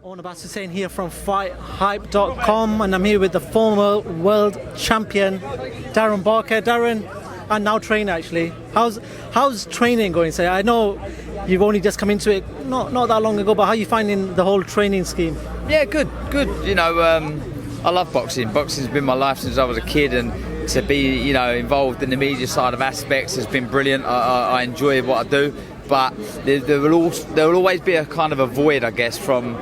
Owen Hussein here from FightHype.com, and I'm here with the former world champion Darren Barker. Darren, and now trainer actually. How's training going? So I know you've only just come into it not that long ago, but how are you finding the whole training scheme? Yeah, good. You know, I love boxing. Boxing's been my life since I was a kid, and to be, involved in the media side of aspects has been brilliant. I enjoy what I do, but there will always be a kind of a void, I guess, from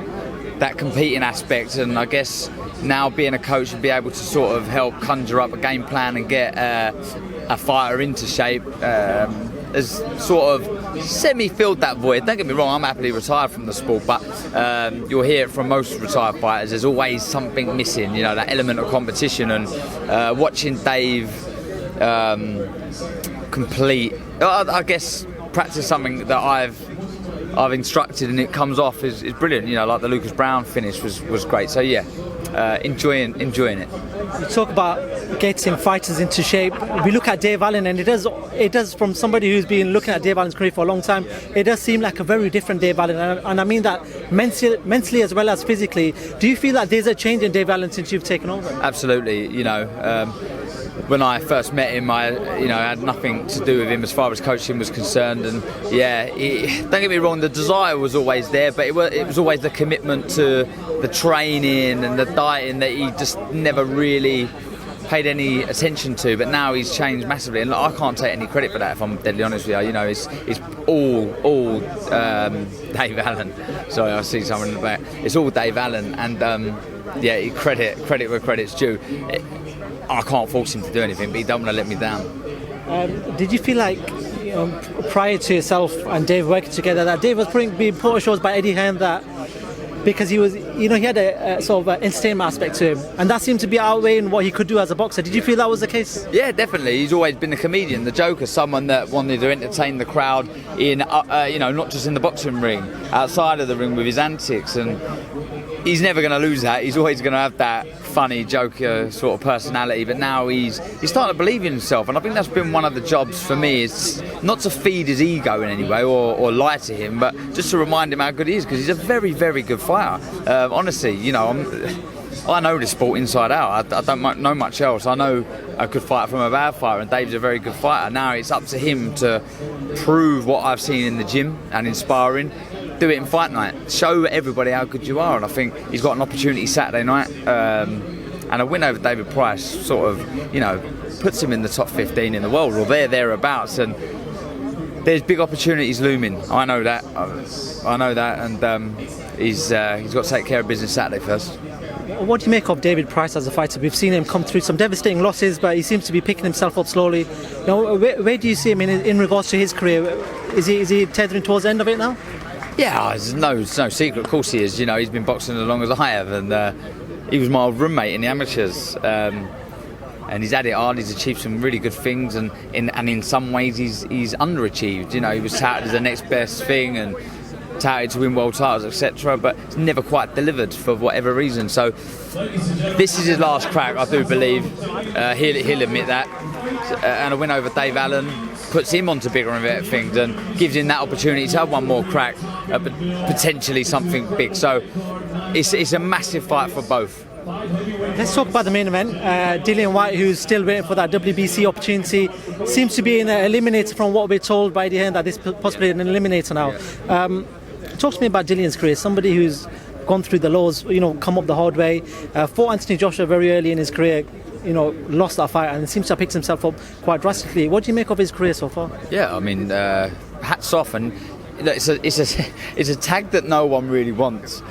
that competing aspect. And I guess now being a coach and be able to sort of help conjure up a game plan and get a fighter into shape has sort of semi-filled that void. Don't get me wrong, I'm happily retired from the sport, but you'll hear it from most retired fighters, there's always something missing, that element of competition. And watching Dave practice something that I've instructed and it comes off is brilliant. Like the Lucas Brown finish was great. So yeah, enjoying it. You talk about getting fighters into shape. We look at Dave Allen, and it does from somebody who's been looking at Dave Allen's career for a long time, it does seem like a very different Dave Allen, and I mean that mentally as well as physically. Do you feel that there's a change in Dave Allen since you've taken over? Absolutely. When I first met him, I had nothing to do with him as far as coaching was concerned, and don't get me wrong, the desire was always there, but it was always the commitment to the training and the dieting that he just never really paid any attention to. But now he's changed massively, and I can't take any credit for that, if I'm deadly honest with you. It's all Dave Allen. Sorry, I see someone in the back. It's all Dave Allen, and credit where credit's due. I can't force him to do anything, but he don't want to let me down. Did you feel like, prior to yourself and Dave working together, that Dave was being put on shows by Eddie Hearn, that because he was, he had a sort of entertainment aspect to him, and that seemed to be outweighing what he could do as a boxer? Did you feel that was the case? Yeah, definitely. He's always been a comedian, the joker, someone that wanted to entertain the crowd in, not just in the boxing ring, outside of the ring with his antics, and he's never going to lose that. He's always going to have that funny, joker sort of personality. But now he's starting to believe in himself, and I think that's been one of the jobs for me, is not to feed his ego in any way or lie to him, but just to remind him how good he is, because he's a very, very good fighter. Honestly, I know this sport inside out. I don't know much else. I know a good fighter from a bad fighter, and Dave's a very good fighter. Now it's up to him to prove what I've seen in the gym and in sparring. Do it in fight night. Show everybody how good you are, and I think he's got an opportunity Saturday night. And a win over David Price sort of, puts him in the top 15 in the world, or thereabouts. And there's big opportunities looming. I know that, and he's got to take care of business Saturday first. What do you make of David Price as a fighter? We've seen him come through some devastating losses, but he seems to be picking himself up slowly. Where do you see him in regards to his career? Is he tethering towards the end of it now? Yeah, it's no secret. Of course he is. He's been boxing as long as I have, and he was my roommate in the amateurs. And he's had it hard. He's achieved some really good things, and in some ways he's underachieved. He was touted as the next best thing and touted to win world titles, etc. But it's never quite delivered for whatever reason. So this is his last crack, I do believe. He'll admit that. And a win over Dave Allen puts him onto bigger and better things and gives him that opportunity to have one more crack, but potentially something big. So it's a massive fight for both. Let's talk about the main event. Dillian Whyte, who's still waiting for that WBC opportunity, seems to be an eliminator from what we're told by the hand, that this is possibly an eliminator now. Talk to me about Dillian's career. Somebody who's gone through the lows, come up the hard way. Fought Anthony Joshua very early in his career, lost that fight, and seems to have picked himself up quite drastically. What do you make of his career so far? Yeah, I mean, hats off, and it's a tag that no one really wants.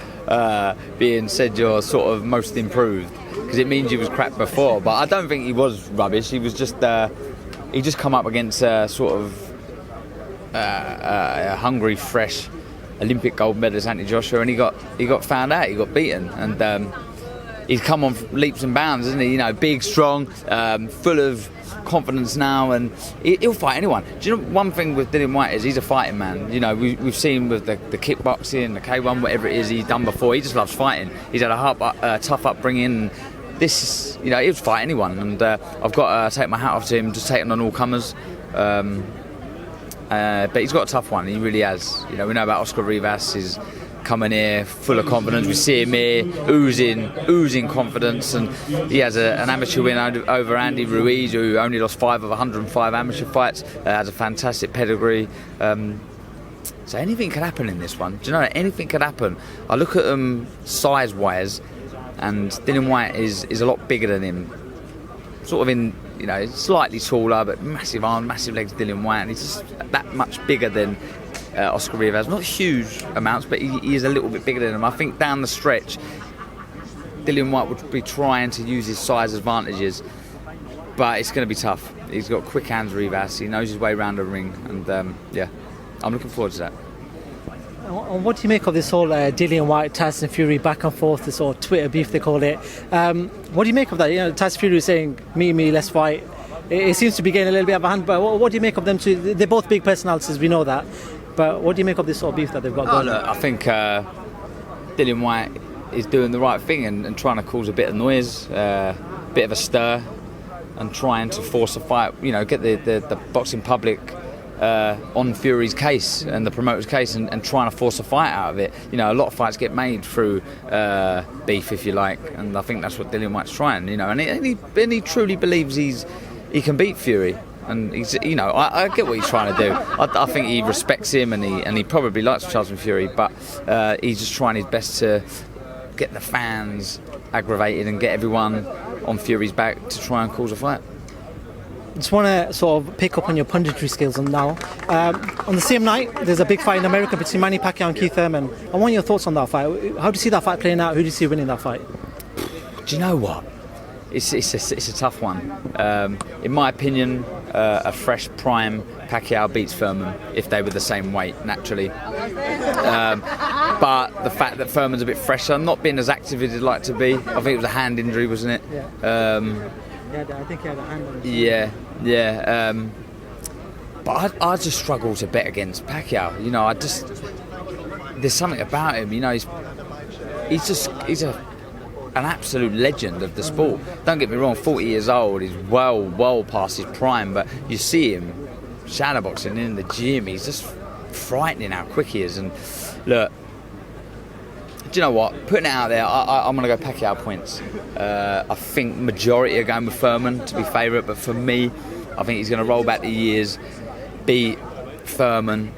Being said you're sort of most improved, because it means he was crap before, but I don't think he was rubbish. He was just he just come up against sort of a hungry, fresh Olympic gold medalist Anthony Joshua, and he got found out. He got beaten, and he's come on leaps and bounds, isn't he? Big, strong, full of confidence now, and he'll fight anyone. Do you know one thing with Dillian Whyte is he's a fighting man. We've seen with the kickboxing, the K1, whatever it is he's done before. He just loves fighting. He's had a tough upbringing. This, he'll fight anyone, and I've got to take my hat off to him, just taking on all comers. But he's got a tough one. He really has. We know about Oscar Rivas, his coming here full of confidence. We see him here oozing confidence, and he has an amateur win over Andy Ruiz, who only lost 5 of 105 amateur fights. Has a fantastic pedigree. So anything could happen in this one. Do you know, anything could happen. I look at them size-wise, and Dillian Whyte is a lot bigger than him. Sort of in, you know, slightly taller, but massive arms, massive legs, Dillian Whyte, and he's just that much bigger than Oscar Rivas. Not huge amounts, but he is a little bit bigger than him. I think down the stretch, Dillian Whyte would be trying to use his size advantages, but it's going to be tough. He's got quick hands, Rivas. He knows his way around the ring, and yeah, I'm looking forward to that. And what do you make of this whole Dillian Whyte, Tyson Fury back and forth, this sort of Twitter beef they call it? What do you make of that? You know, Tyson Fury is saying, me, let's fight. It seems to be getting a little bit out of hand, but what do you make of them two? They're both big personalities, we know that. But what do you make of this sort of beef that they've got going? Look, I think Dillian Whyte is doing the right thing and trying to cause a bit of noise, a bit of a stir, and trying to force a fight, you know, get the boxing public on Fury's case and the promoter's case, and trying to force a fight out of it. You know, a lot of fights get made through beef, if you like, and I think that's what Dillian Whyte's trying. You know, and he truly believes he can beat Fury. And he's, you know, I get what he's trying to do. I think he respects him, and he probably likes Tyson Fury, but he's just trying his best to get the fans aggravated and get everyone on Fury's back to try and cause a fight. Just want to sort of pick up on your punditry skills now. On the same night, there's a big fight in America between Manny Pacquiao and Keith Thurman. I want your thoughts on that fight. How do you see that fight playing out? Who do you see winning that fight? Do you know what? It's a tough one. In my opinion, a fresh prime Pacquiao beats Thurman if they were the same weight, naturally. But the fact that Thurman's a bit fresher, not being as active as he'd like to be. I think it was a hand injury, wasn't it? Yeah. I think he had a hand on his Yeah. But I just struggle to bet against Pacquiao. You know, there's something about him. You know, he's an absolute legend of the sport. Don't get me wrong, 40 years old, he's well past his prime, but you see him shadowboxing in the gym, he's just frightening how quick he is. And look, do you know what? Putting it out there, I'm going to go Pacquiao points. I think majority are going with Thurman to be favourite, but for me, I think he's going to roll back the years, beat Thurman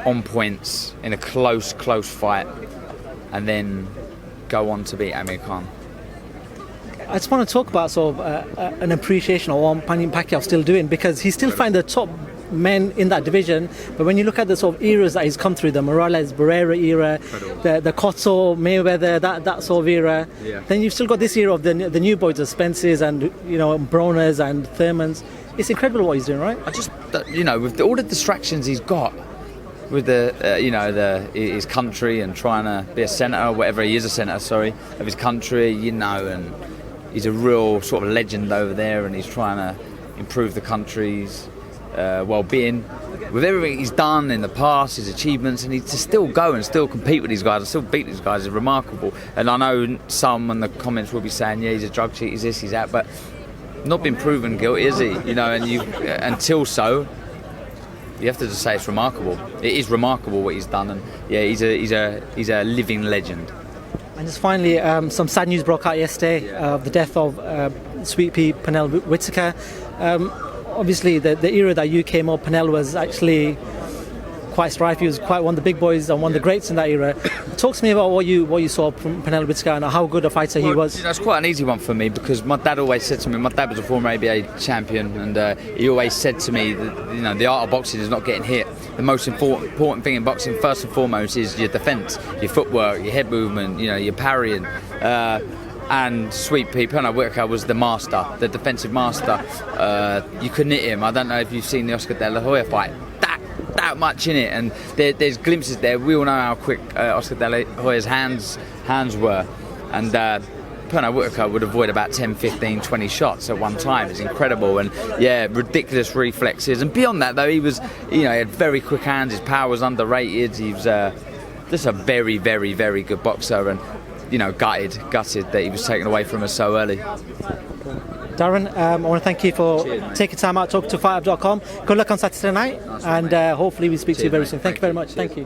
on points in a close fight, and then go on to beat Amir Khan. I just want to talk about sort of an appreciation of what Manny Pacquiao still doing, because he's still finding the top men in that division. But when you look at the sort of eras that he's come through, the Morales Barrera era, the Cotto Mayweather, that sort of era, then you've still got this era of the new boys, the Spencers and, you know, Bronas and Thurmans. It's incredible what he's doing, right? I just, you know, with all the distractions he's got with his country and trying to be a senator, whatever he is, a senator, sorry, of his country, you know, and he's a real sort of legend over there, and he's trying to improve the country's well-being. With everything he's done in the past, his achievements, and he to still go and still compete with these guys and still beat these guys is remarkable. And I know some in the comments will be saying, yeah, he's a drug cheat, he's this, he's that, but not been proven guilty, is he? You know, and until so, you have to just say it's remarkable. It is remarkable what he's done, and yeah, he's a living legend. And just finally, some sad news broke out yesterday of the death of Sweet Pea Pernell Whitaker. Obviously, the era that you came up, Pernell was actually quite strife. He was quite one of the big boys and one of the greats in that era. Talk to me about what you saw from Pernell Whitaker and how good a fighter he was. You know, it's quite an easy one for me, because my dad always said to me, my dad was a former ABA champion, and he always said to me that, you know, the art of boxing is not getting hit. The most important thing in boxing, first and foremost, is your defence, your footwork, your head movement, you know, your parrying. And Sweet Pea Pernell Whitaker was the master, the defensive master. You couldn't hit him. I don't know if you've seen the Oscar De La Hoya fight. That much in it, and there's glimpses there. We all know how quick Oscar De La Hoya's hands were, and Pernell Whitaker would avoid about 10, 15, 20 shots at one time. It's incredible, and yeah, ridiculous reflexes. And beyond that, though, he was, you know, he had very quick hands. His power was underrated. He was just a very, very, very good boxer, and, you know, gutted that he was taken away from us so early. Darren, I want to thank you for taking time out to talk to FightHype.com. Good luck on Saturday night, and hopefully we speak to you very soon. Thank you very much. Thank you.